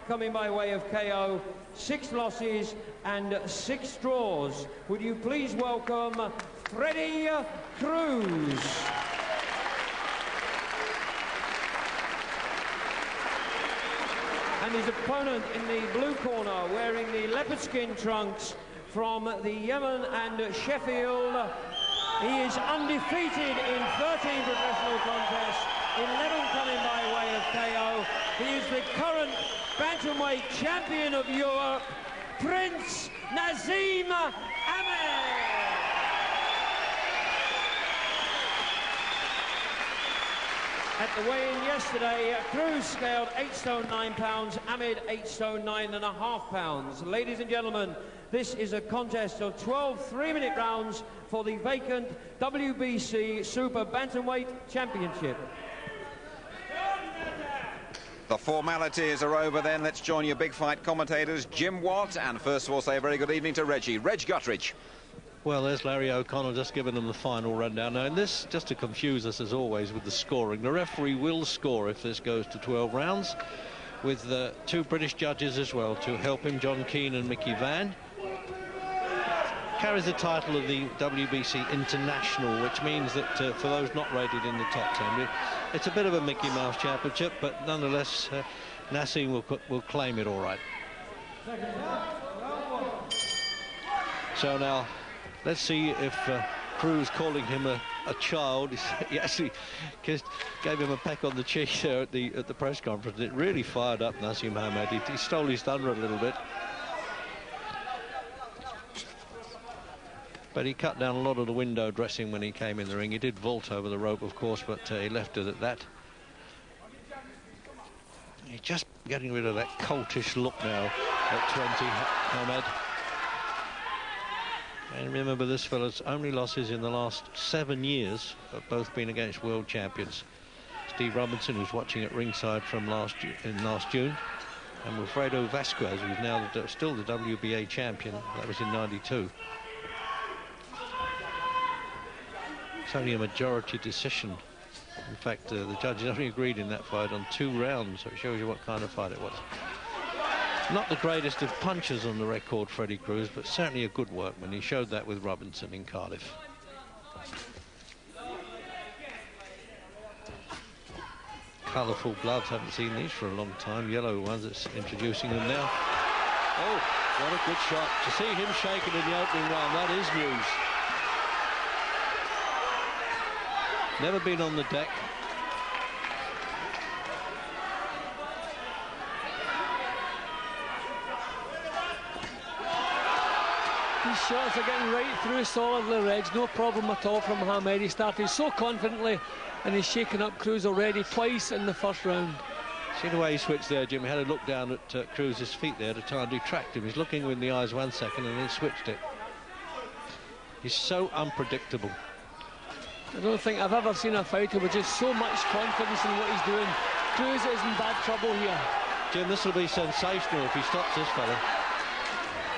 Coming by way of KO, 6 losses and 6 draws. Would you please welcome Freddie Cruz. And his opponent in the blue corner, wearing the leopard skin trunks from the Yemen and Sheffield. He is undefeated in 13 professional contests, 11 coming by way of KO. He is the current bantamweight champion of Europe, Prince Naseem Hamed. At the weigh-in yesterday, Cruz scaled 8 stone 9 pounds, Hamed 8 stone 9.5 pounds. Ladies and gentlemen, this is a contest of 12 3-minute rounds for the vacant WBC Super Bantamweight Championship. The formalities are over then. Let's join your big fight commentators, Jim Watt, and first of all say a very good evening to Reggie. Reg Guttridge. Well, there's Larry O'Connor just giving them the final rundown. Now, in this, just to confuse us as always with the scoring, the referee will score if this goes to 12 rounds, with 2 British judges as well to help him, John Keane and Mickey Vann. Carries the title of the WBC International, which means that for those not rated in the top 10, it's a bit of a Mickey Mouse championship, but nonetheless, Naseem will claim it all right. So now, let's see if Cruz, calling him a child, he actually gave him a peck on the cheek there at the press conference. It really fired up Naseem Hamed. He stole his thunder a little bit. But he cut down a lot of the window dressing when he came in the ring. He did vault over the rope, of course, but he left it at that. He's just getting rid of that coltish look now at 20, Hamed. And remember, this fella's only losses in the last 7 years have both been against world champions. Steve Robinson, who's watching at ringside from last June, and Wilfredo Vasquez, who's now still the WBA champion. That was in '92. It's only a majority decision. In fact, the judges only agreed in that fight on 2 rounds, so it shows you what kind of fight it was. Not the greatest of punchers on the record, Freddie Cruz, but certainly a good workman. He showed that with Robinson in Cardiff. Colourful gloves, haven't seen these for a long time. Yellow ones, it's introducing them now. Oh, what a good shot. To see him shaking in the opening round, that is news. Never been on the deck. These shots are getting right through solidly, Reg. No problem at all from Hamed. He started so confidently, and he's shaken up Cruz already twice in the first round. See the way he switched there, Jim? He had a look down at Cruz's feet there to try and detract him. He's looking in the eyes 1 second and then switched it. He's so unpredictable. I don't think I've ever seen a fighter with just so much confidence in what he's doing. Cruz is in bad trouble here. Jim, this will be sensational if he stops this fella.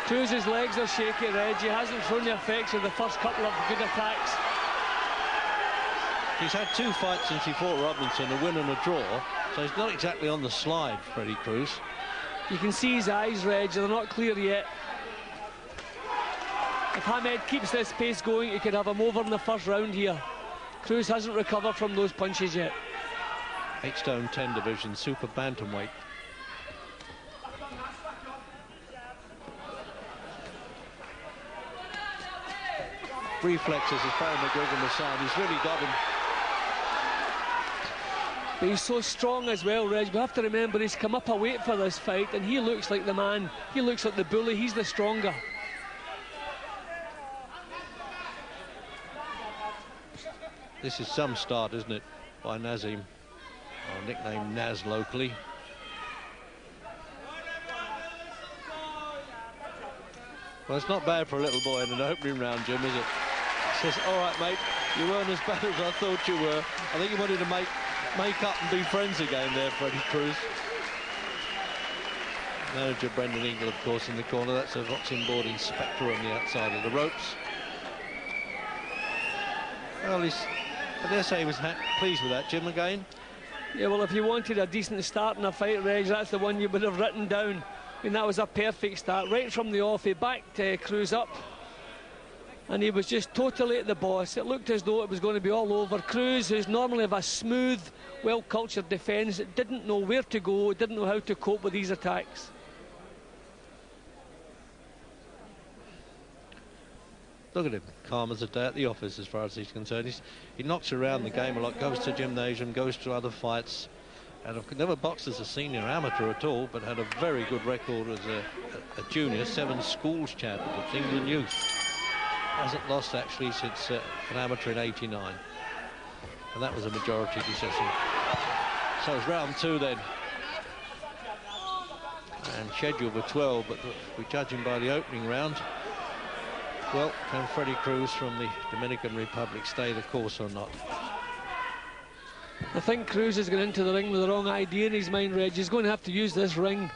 Cruz's legs are shaky, Reg. He hasn't shown the effects of the first couple of good attacks. He's had 2 fights since he fought Robinson, a win and a draw, so he's not exactly on the slide, Freddie Cruz. You can see his eyes, Reg. They're not clear yet. If Hamed keeps this pace going, he could have him over in the first round here. Cruz hasn't recovered from those punches yet. 8 stone 10 division, super bantamweight. Reflexes, as Paul McGuigan was saying, he's really got him. But he's so strong as well, Reg. We have to remember he's come up a weight for this fight, and he looks like the man. He looks like the bully. He's the stronger. This is some start, isn't it, by Naseem, or nicknamed Naz locally. Well, it's not bad for a little boy in an opening round, Jim, is it? He says, all right, mate, you weren't as bad as I thought you were. I think you wanted to make up and be friends again there, Freddie Cruz. Manager Brendan Ingle, of course, in the corner. That's a boxing board inspector on the outside of the ropes. Well, I dare say he was pleased with that, Jim, again. Yeah, well, if you wanted a decent start in a fight, Reg, that's the one you would have written down. I mean, that was a perfect start. Right from the off, he backed Cruz up. And he was just totally at the boss. It looked as though it was going to be all over. Cruz, who's normally of a smooth, well-cultured defence, didn't know where to go, didn't know how to cope with these attacks. Look at him, calm as a day at the office as far as he's concerned. He knocks around the game a lot, goes to gymnasium, goes to other fights. And I've never boxed as a senior amateur at all, but had a very good record as a junior, 7 schools championships, England youth. Hasn't lost actually since an amateur in '89. And that was a majority decision. So it's round 2 then. And scheduled for 12, but we're judging by the opening round. Well, can Freddie Cruz from the Dominican Republic stay the course or not? I think Cruz is going into the ring with the wrong idea in his mind, Reg. He's going to have to use this ring,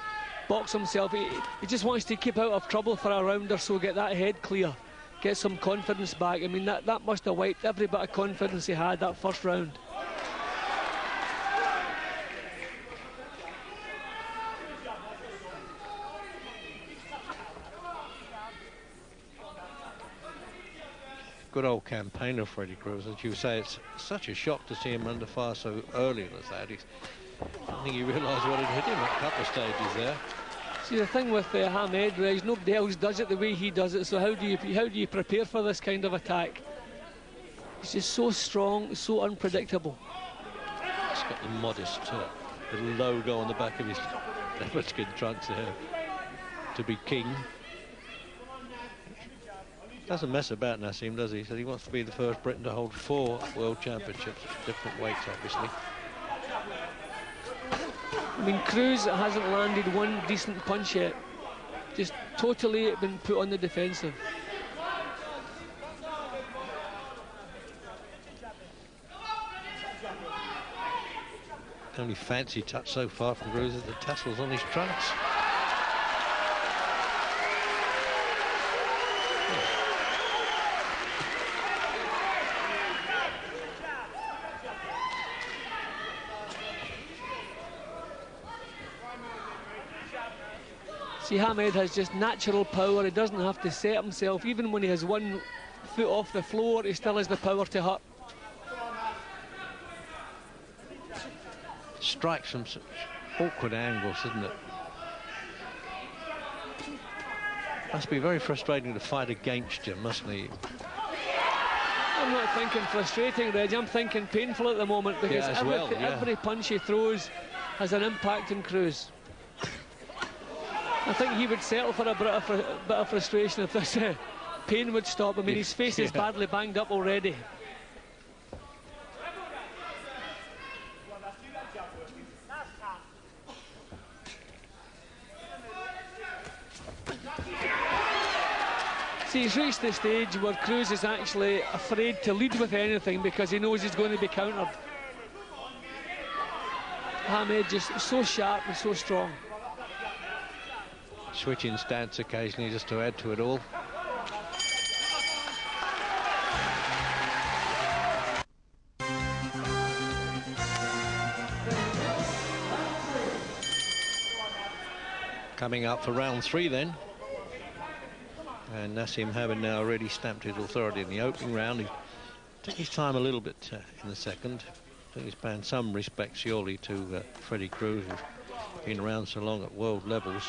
box himself. He just wants to keep out of trouble for a round or so, get that head clear, get some confidence back. I mean, that must have wiped every bit of confidence he had that first round. Good old campaigner, Freddie Cruz. As you say, it's such a shock to see him under fire so early as that. I don't think he realised what had hit him at a couple of stages there. See, the thing with Hamed, Reg, nobody else does it the way he does it. So how do you prepare for this kind of attack? He's just so strong, so unpredictable. He's got the modest little logo on the back of his leopard skin trunks there to be king. Doesn't mess about, Nassim, does he? He said he wants to be the first Briton to hold 4 world championships, different weights, obviously. I mean, Cruz hasn't landed one decent punch yet. Just totally been put on the defensive. The only fancy touch so far from Cruz is the tassels on his trunks. See, Hamed has just natural power. He doesn't have to set himself. Even when he has 1 foot off the floor, he still has the power to hurt. Strikes from such awkward angles, isn't it? Must be very frustrating to fight against him, mustn't he? I'm not thinking frustrating, Reg. I'm thinking painful at the moment, because every punch he throws has an impact on Cruz. I think he would settle for a bit of frustration if this pain would stop. I mean, his face is badly banged up already. See, he's reached the stage where Cruz is actually afraid to lead with anything because he knows he's going to be countered. Hamed just so sharp and so strong. Switching stance occasionally just to add to it all. Coming up for round 3 then. And Nassim Hamed now already stamped his authority in the opening round. He took his time a little bit in the second. I think he's paying some respect surely to Freddie Cruz, who's been around so long at world levels.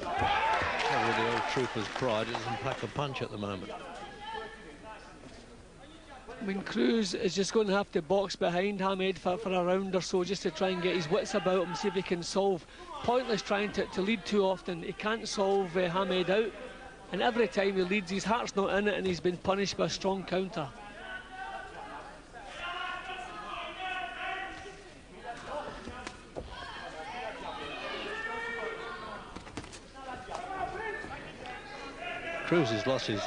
With the old trooper's pride, it doesn't pack a punch at the moment. I mean, Cruz is just going to have to box behind Hamed for a round or so just to try and get his wits about him, see if he can solve. Pointless trying to lead too often. He can't solve Hamed out, and every time he leads, his heart's not in it, and he's been punished by a strong counter. Cruz's losses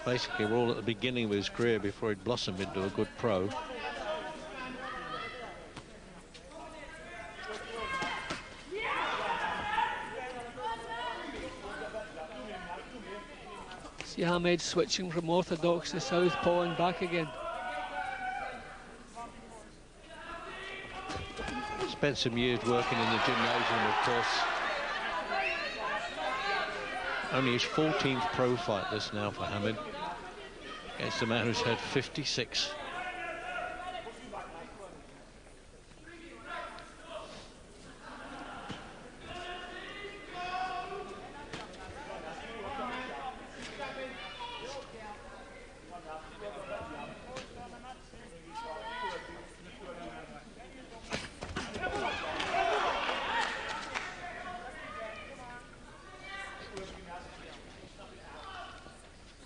basically were all at the beginning of his career before he'd blossomed into a good pro. See Hamed switching from orthodox to southpaw and back again. spent some years working in the gymnasium, of course. Only his 14th pro fight this now for Hamid, against a man who's had 56.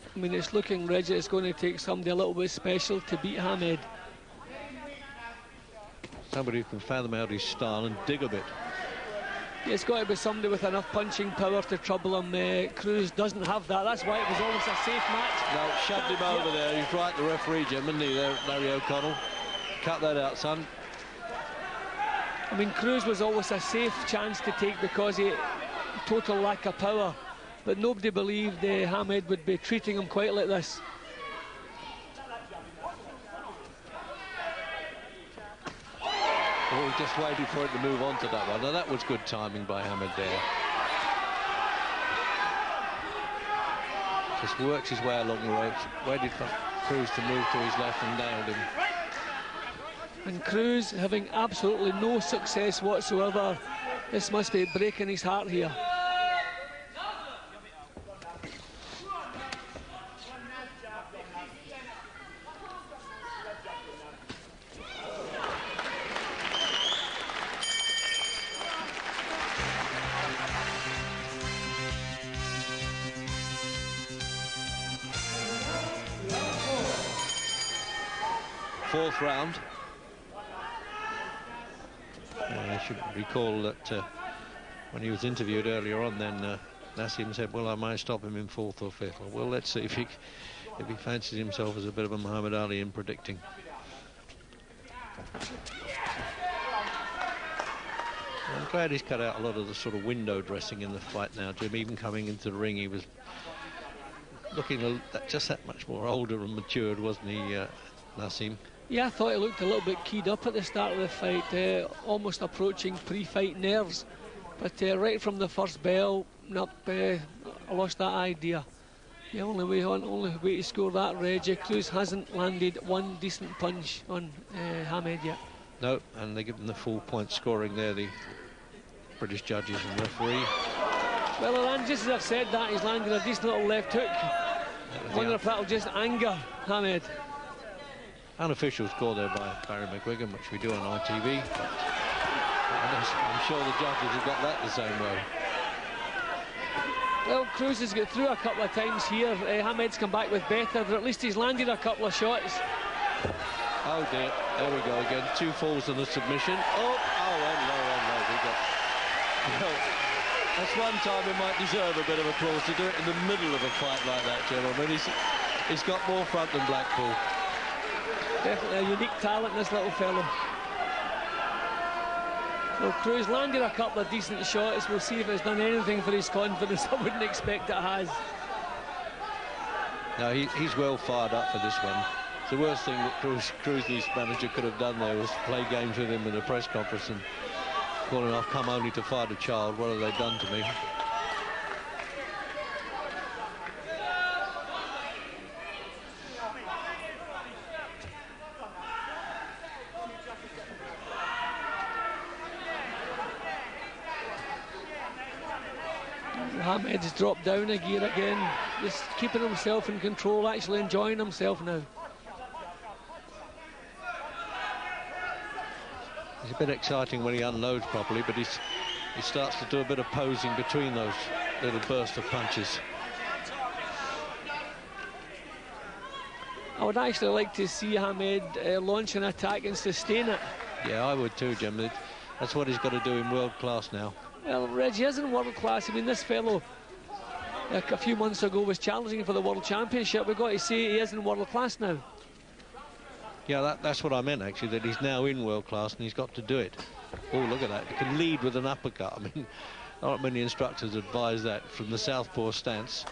I mean, it's looking, Reggie, it's going to take somebody a little bit special to beat Hamid. Somebody who can fathom out his style and dig a bit. Yeah, it's got to be somebody with enough punching power to trouble him. Cruz doesn't have that. That's why it was always a safe match. No, shoved him over there. He's right, the referee, Jim, isn't he, there, Larry O'Connell? Cut that out, son. I mean, Cruz was always a safe chance to take because he total lack of power. But nobody believed Hamid would be treating him quite like this. Oh, just waited for it to move on to that one. Now, that was good timing by Hamid there. Just works his way along the ropes, waited for Cruz to move to his left and nailed him. And Cruz having absolutely no success whatsoever. This must be breaking his heart here. Fourth round. I should recall that when he was interviewed earlier on, then Nassim said, well, I might stop him in fourth or fifth. Well, let's see if he fancies himself as a bit of a Muhammad Ali in predicting. I'm glad he's cut out a lot of the sort of window dressing in the fight now, Jim. Even coming into the ring, he was looking just that much more older and matured, wasn't he, Nassim? Yeah, I thought he looked a little bit keyed up at the start of the fight, almost approaching pre-fight nerves. But right from the first bell, I lost that idea. The only way to score that, Reggie, Cruz hasn't landed one decent punch on Hamid yet. No, and they give him the full point scoring there, the British judges and referee. Well, and just as I've said that, he's landed a decent little left hook. I wonder if that'll just anger Hamid. Unofficial score there by Barry McGuigan, which we do on ITV, but I'm sure the judges have got that the same way. Well, Cruz has got through a couple of times here. Hamid's come back with better, but at least he's landed a couple of shots. Oh dear, there we go again. 2 falls and a submission. Oh, no, we got... Well, that's one time he might deserve a bit of applause to do it in the middle of a fight like that, gentlemen. He's got more front than Blackpool. Definitely a unique talent, this little fellow. Well, Cruz landed a couple of decent shots. We'll see if it's done anything for his confidence. I wouldn't expect it has. No, he's well fired up for this one. The worst thing that Cruz's manager could have done there was play games with him in a press conference and calling off, come only to fight a child. What have they done to me? Hamid's dropped down a gear again, just keeping himself in control, actually enjoying himself now. It's a bit exciting when he unloads properly, but he starts to do a bit of posing between those little bursts of punches. I would actually like to see Hamid launch an attack and sustain it. Yeah, I would too, Jim. That's what he's got to do in world class now. Well, Reggie isn't world class. I mean, this fellow a few months ago was challenging for the world championship. We've got to say he is in world class now. Yeah, that's what I meant, actually, that he's now in world class and he's got to do it. Oh, look at that. He can lead with an uppercut. I mean, not many instructors advise that from the southpaw stance.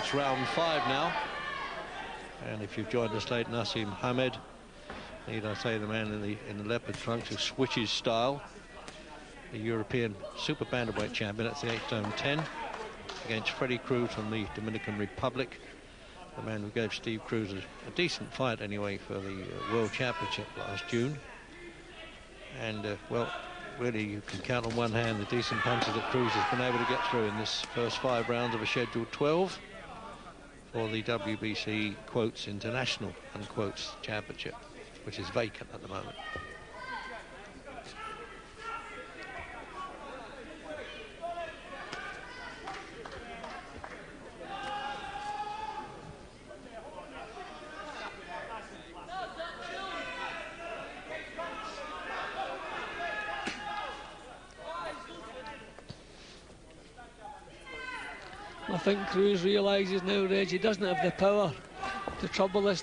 It's round 5 now. And if you've joined us late, Nassim Hamed, need I say, the man in the leopard trunks who switches style, the European super bantamweight champion. That's the 8-stone-10 against Freddie Cruz from the Dominican Republic, the man who gave Steve Cruz a decent fight anyway for the World Championship last June. And well, really you can count on one hand the decent punches that Cruz has been able to get through in this first 5 rounds of a scheduled 12 for the WBC quotes International unquotes Championship, which is vacant at the moment. I think Cruz realises now, Reg, he doesn't have the power to trouble this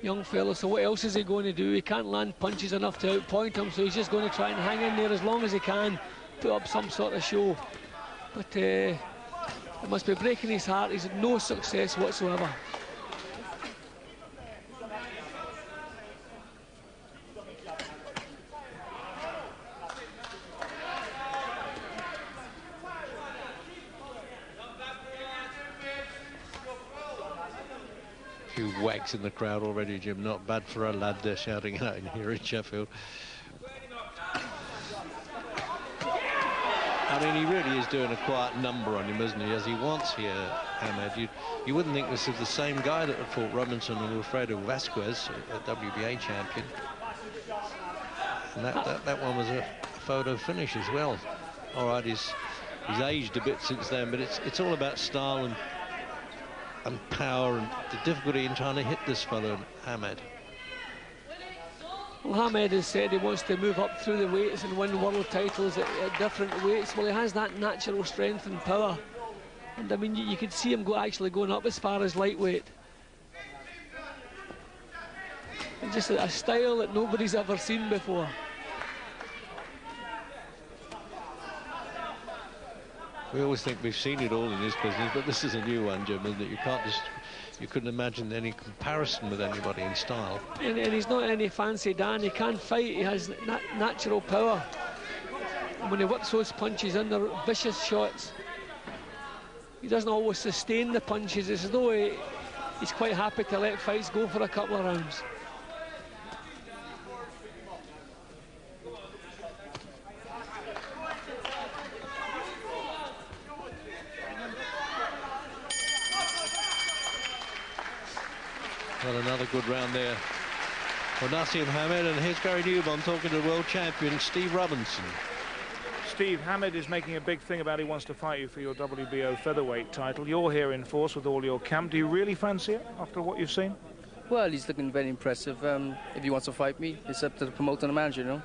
young fella, so what else is he going to do? He can't land punches enough to outpoint him, so he's just going to try and hang in there as long as he can, put up some sort of show. But it must be breaking his heart. He's had no success whatsoever. Few wags in the crowd already, Jim. Not bad for a lad they're shouting out in here in Sheffield. I mean, he really is doing a quiet number on him, isn't he, as he wants here, Ahmed. You wouldn't think this is the same guy that had fought Robinson and Wilfredo Vasquez, a WBA champion. And that one was a photo finish as well. All right, he's aged a bit since then, but it's all about style and power and the difficulty in trying to hit this fellow, Hamed. Well, Hamed has said he wants to move up through the weights and win world titles at different weights. Well, he has that natural strength and power. And I mean, you could see him actually going up as far as lightweight. And just a style that nobody's ever seen before. We always think we've seen it all in this business, but this is a new one, Jim, isn't it? You couldn't imagine any comparison with anybody in style. And he's not any fancy Dan. He can fight. He has natural power. And when he works those punches in, they're vicious shots. He doesn't always sustain the punches. It's as though he's quite happy to let fights go for a couple of rounds. Well, another good round there for Nassim Hamed, and here's Gary Newman talking to the world champion Steve Robinson. Steve, Hamed is making a big thing about he wants to fight you for your WBO featherweight title. You're here in force with all your camp. Do you really fancy it after what you've seen? Well, he's looking very impressive. If he wants to fight me, it's up to the promoter and the manager, you know.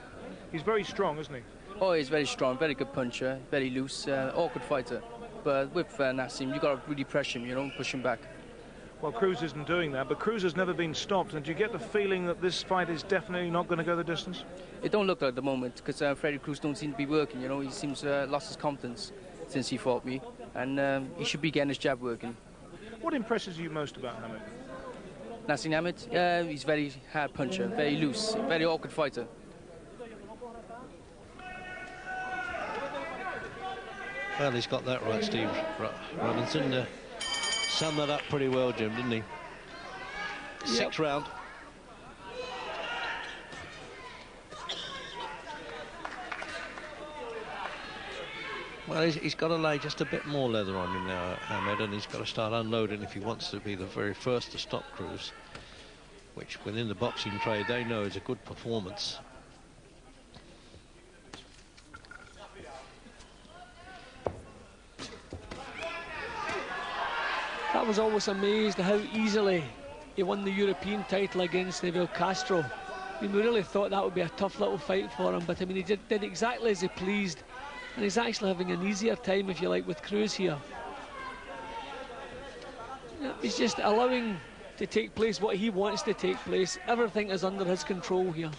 He's very strong, isn't he? Oh, he's very strong, very good puncher, very loose, awkward fighter. But with Nassim, you got to really pressure him, you know, push him back. Well, Cruz isn't doing that, but Cruz has never been stopped. And do you get the feeling that this fight is definitely not going to go the distance? It don't look like at the moment, because Freddie Cruz don't seem to be working, you know. He seems lost his confidence since he fought me, and he should be getting his jab working. What impresses you most about Hamed? Nassim Hamed, he's very hard puncher, very loose, very awkward fighter. Well, he's got that right, Steve Robinson. Summed that up pretty well, Jim, didn't he? Yep. 6th round. Well, he's got to lay just a bit more leather on him now, Hamed, and he's got to start unloading if he wants to be the very first to stop Cruz, which within the boxing trade they know is a good performance. I was always amazed at how easily he won the European title against Neville Castro. I mean, we really thought that would be a tough little fight for him, but I mean, he did exactly as he pleased, and he's actually having an easier time, if you like, with Cruz here. He's just allowing to take place what he wants to take place. Everything is under his control here.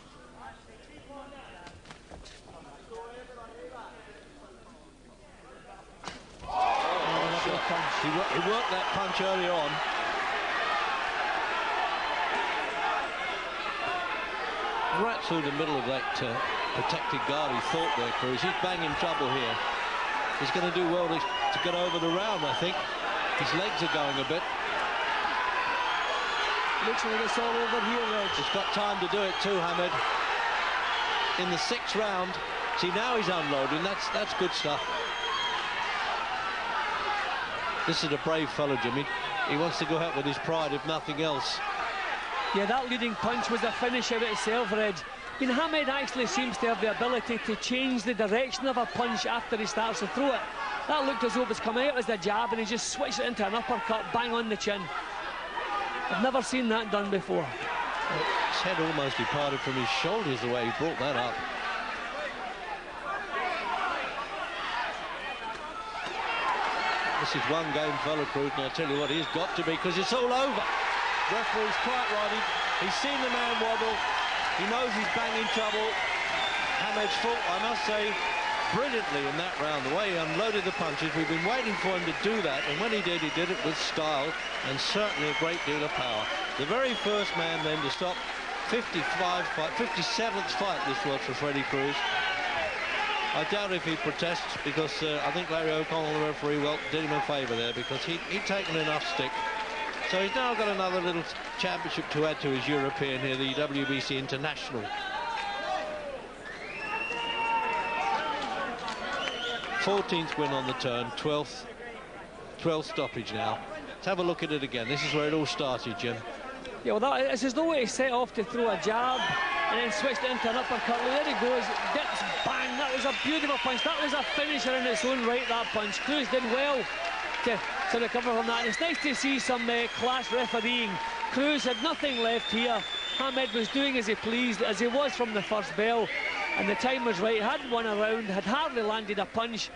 Oh, punch. He worked that punch earlier on. Right through the middle of that protected guard, he thought there, Cruz. He's banging trouble here. He's going to do well to get over the round, I think. His legs are going a bit. Looks like it's all over here, Reg. He's got time to do it too, Hamed. In the 6th round, see, now he's unloading. That's good stuff. This is a brave fellow, Jimmy. He wants to go out with his pride, if nothing else. Yeah, that leading punch was a finisher itself, Reg. I mean, Hamed actually seems to have the ability to change the direction of a punch after he starts to throw it. That looked as though it was coming out as a jab, and he just switched it into an uppercut, bang on the chin. I've never seen that done before. His head almost departed from his shoulders the way he brought that up. This is one game, fellow Cruz, and I tell you what, he's got to be, because it's all over. Referee's quite right. He's seen the man wobble. He knows he's banging trouble. Hamed's fought, I must say, brilliantly in that round. The way he unloaded the punches, we've been waiting for him to do that, and when he did it with style and certainly a great deal of power. The very first man then to stop 57th fight this was for Freddie Cruz. I doubt if he protests, because I think Larry O'Connell, the referee, did him a favour there, because he'd taken enough stick. So he's now got another little championship to add to his European here, the WBC International. 14th win on the turn, 12th stoppage now. Let's have a look at it again. This is where it all started, Jim. Yeah, well, it's as though he set off to throw a jab and then switched it into an uppercut. Well, there he goes, dips, bang. That was a beautiful punch. That was a finisher in its own right, that punch. Cruz did well to recover from that. And it's nice to see some class refereeing. Cruz had nothing left here. Hamed was doing as he pleased, as he was from the first bell. And the time was right. Hadn't won a round, had hardly landed a punch.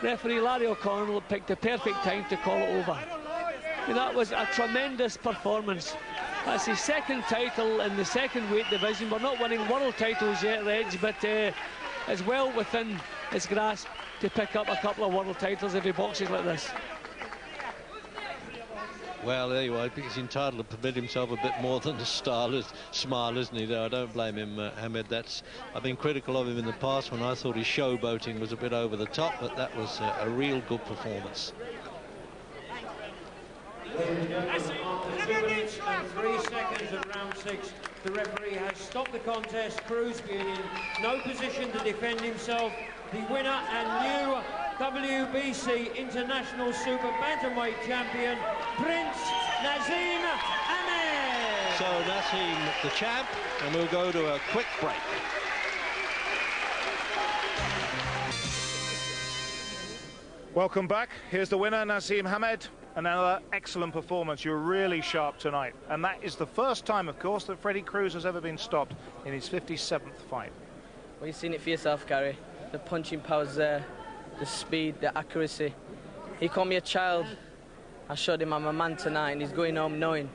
Referee Larry O'Connell picked the perfect time to call it over. I mean, that was a tremendous performance. That's his 2nd title in the 2nd weight division. We're not winning world titles yet, Reg, but it's well within his grasp to pick up a couple of world titles if he boxes like this. Well, there you are. He's entitled to permit himself a bit more than a smile, isn't he? Though I don't blame him, Hamed. I've been critical of him in the past when I thought his showboating was a bit over the top, but that was a real good performance. 2 minutes and 3 seconds of round 6. The referee has stopped the contest. Cruz being in no position to defend himself. The winner and new WBC International Super Bantamweight Champion, Prince Naseem Hamed. So Naseem, the champ, and we'll go to a quick break. Welcome back. Here's the winner, Naseem Hamed. Another excellent performance. You're really sharp tonight. And that is the first time, of course, that Freddie Cruz has ever been stopped in his 57th fight. Well, you've seen it for yourself, Gary. The punching power's there, the speed, the accuracy. He called me a child. I showed him I'm a man tonight, and he's going home knowing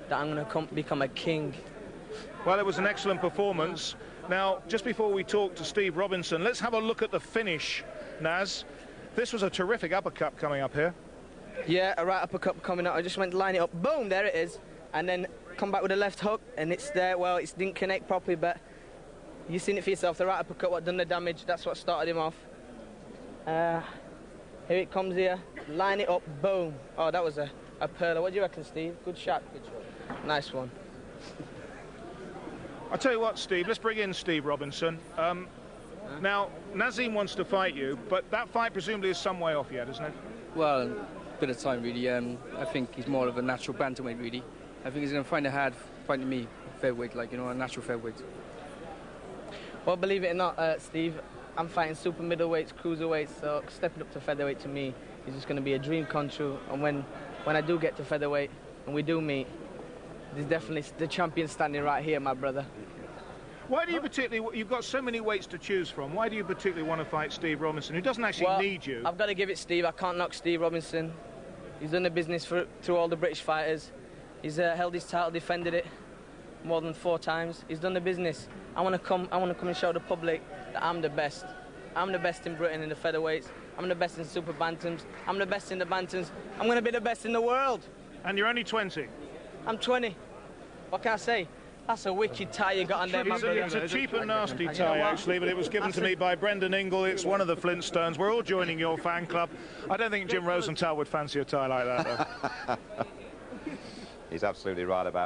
that I'm going to become a king. Well, it was an excellent performance. Now, just before we talk to Steve Robinson, let's have a look at the finish, Naz. This was a terrific uppercut coming up here. Yeah, a right uppercut coming up. I just went to line it up. Boom, there it is. And then come back with a left hook, and it's there. Well, it didn't connect properly, but you've seen it for yourself. The right uppercut, what done the damage. That's what started him off. Here it comes here. Line it up. Boom. Oh, that was a pearler. What do you reckon, Steve? Good shot. Good shot. Nice one. I'll tell you what, Steve, let's bring in Steve Robinson. Now, Naseem wants to fight you, but that fight presumably is some way off yet, isn't it? Well, a bit of time, really. I think he's more of a natural bantamweight, really. I think he's going to find it hard fighting me, featherweight, like, you know, a natural featherweight. Well, believe it or not, Steve, I'm fighting super middleweights, cruiserweights, so stepping up to featherweight to me is just going to be a dream come true. And when I do get to featherweight and we do meet, there's definitely the champion standing right here, my brother. Why do you particularly, you've got so many weights to choose from, why do you particularly want to fight Steve Robinson, who doesn't actually need you? I've got to give it Steve. I can't knock Steve Robinson. He's done the business through all the British fighters. He's held his title, defended it more than 4 times. He's done the business. I want to come and show the public that I'm the best. I'm the best in Britain in the featherweights. I'm the best in super bantams. I'm the best in the bantams. I'm going to be the best in the world. And you're only 20. I'm 20. What can I say? That's a wicked tie you got on there, my brother. It's a cheap and nasty tie, actually, but it was given to me by Brendan Ingle. It's one of the Flintstones. We're all joining your fan club. I don't think Jim Rosenthal would fancy a tie like that, though. He's absolutely right about